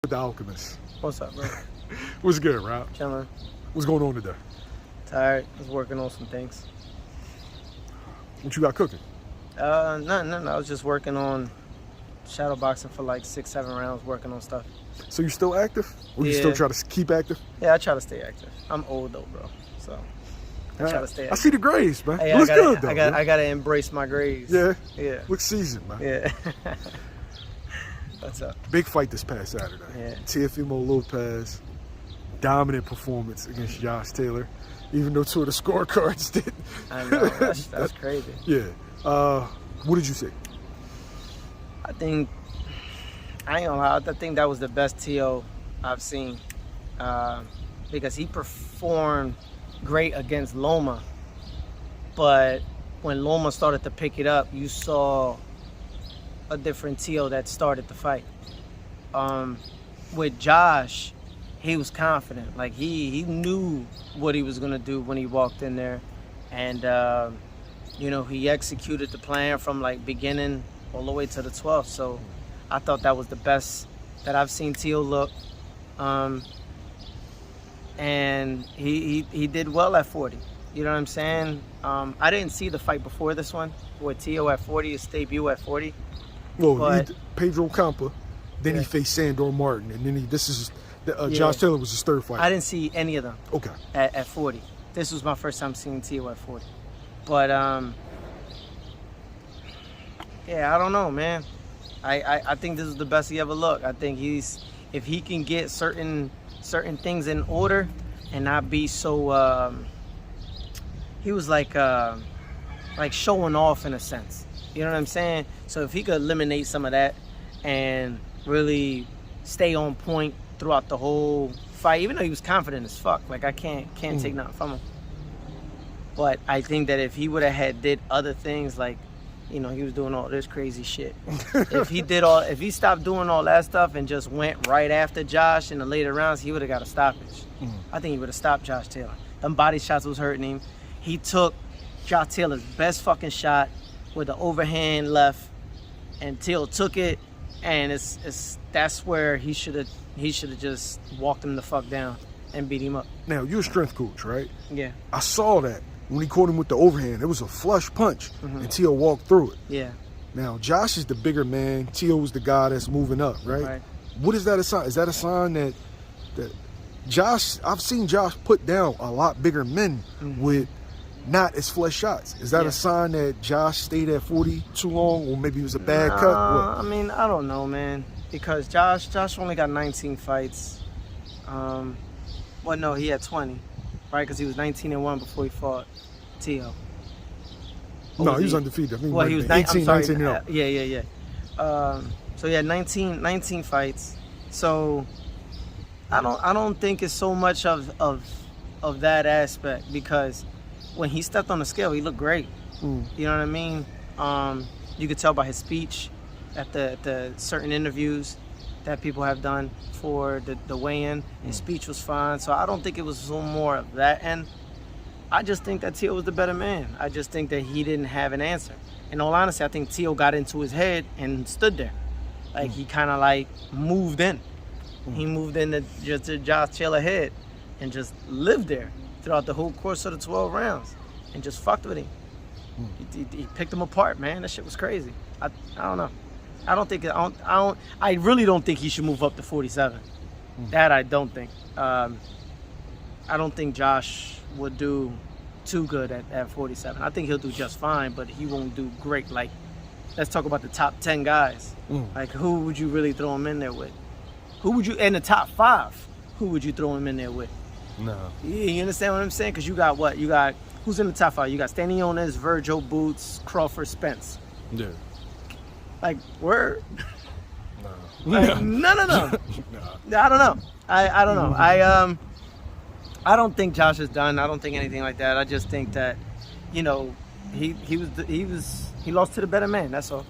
The Alchemist. What's up, bro? What's good, Rob? Chillin'. What's going on today? Tired. Was working on some things. What you got cooking? Nothing. I was just working on shadow boxing for like 6-7 rounds, working on stuff. So you still active? Or you Yeah. still try to keep active? Yeah, I try to stay active. I'm old though, bro. So I try to stay I active. see the grays, man. Hey, Looks good, though. I gotta embrace my grades. Yeah? Yeah. Looks seasoned, man. Yeah. What's up? Big fight this past Saturday. Yeah. Teofimo Lopez, dominant performance against Josh Taylor, even though two of the scorecards did. I know. That's crazy. Yeah. What did you see? I ain't gonna lie, I think that was the best TEO I've seen, because he performed great against Loma, but when Loma started to pick it up, you saw a different TEO that started the fight. With Josh, he was confident. Like he knew what he was gonna do when he walked in there, and he executed the plan from like beginning all the way to the 12th. So I thought that was the best that I've seen TEO look. And he did well at 40. You know what I'm saying? I didn't see the fight before this one, with TEO at 40, his debut at 40. Well, Pedro Campa, then he faced Sandor Martin, and then Josh Taylor was his third fight. I didn't see any of them. Okay. At 40. This was my first time seeing TEO at 40. But yeah, I don't know, man. I think this is the best he ever looked. I think if he can get certain things in order and not be so he was like showing off in a sense. You know what I'm saying? So if he could eliminate some of that and really stay on point throughout the whole fight, even though he was confident as fuck, like I can't take nothing from him. But I think that if he would have did other things, like, he was doing all this crazy shit. if he stopped doing all that stuff and just went right after Josh in the later rounds, he would have got a stoppage. I think he would have stopped Josh Taylor. Them body shots was hurting him. He took Josh Taylor's best fucking shot with the overhand left, and Taylor took it, and that's where he should have just walked him the fuck down and beat him up. Now, you're a strength coach, right? Yeah. I saw that. When he caught him with the overhand, it was a flush punch, and TEO walked through it. Yeah. Now, Josh is the bigger man. TEO is the guy that's moving up, right? What is that a sign? Is that a sign that Josh, I've seen Josh put down a lot bigger men with not as flush shots. Is that a sign that Josh stayed at 40 too long, or maybe it was a bad cut? I mean, I don't know, man. Because Josh only got 19 fights. Well, no, he had 20. Right, because he was 19-1 before he fought TEO. No, he was undefeated. I mean, well, he was 19 Yeah. So he had 19 fights. So I don't think it's so much of that aspect, because when he stepped on the scale, he looked great. You know what I mean? You could tell by his speech at the certain interviews that people have done for the weigh-in. His speech was fine, so I don't think it was so more of that end. I just think that TEO was the better man. I just think that he didn't have an answer. In all honesty, I think TEO got into his head and stood there. Like, he kind of like moved in. He moved in to Josh Taylor's head and just lived there throughout the whole course of the 12 rounds and just fucked with him. He picked him apart, man. That shit was crazy. I don't know. I really don't think he should move up to 47. That I don't think. I don't think Josh would do too good at 47. I think he'll do just fine, but he won't do great. Like, let's talk about the top 10 guys. Like, who would you really throw him in there with? Who would you, in the top 5, who would you throw him in there with? No. You understand what I'm saying? Because you got what? You got, who's in the top 5? You got Stanionis, Virgil, Boots, Crawford, Spence. Yeah. Like, word? No. Like, no. I don't know. I don't know. I don't think Josh is done. I don't think anything like that. I just think that, he lost to the better man. That's all.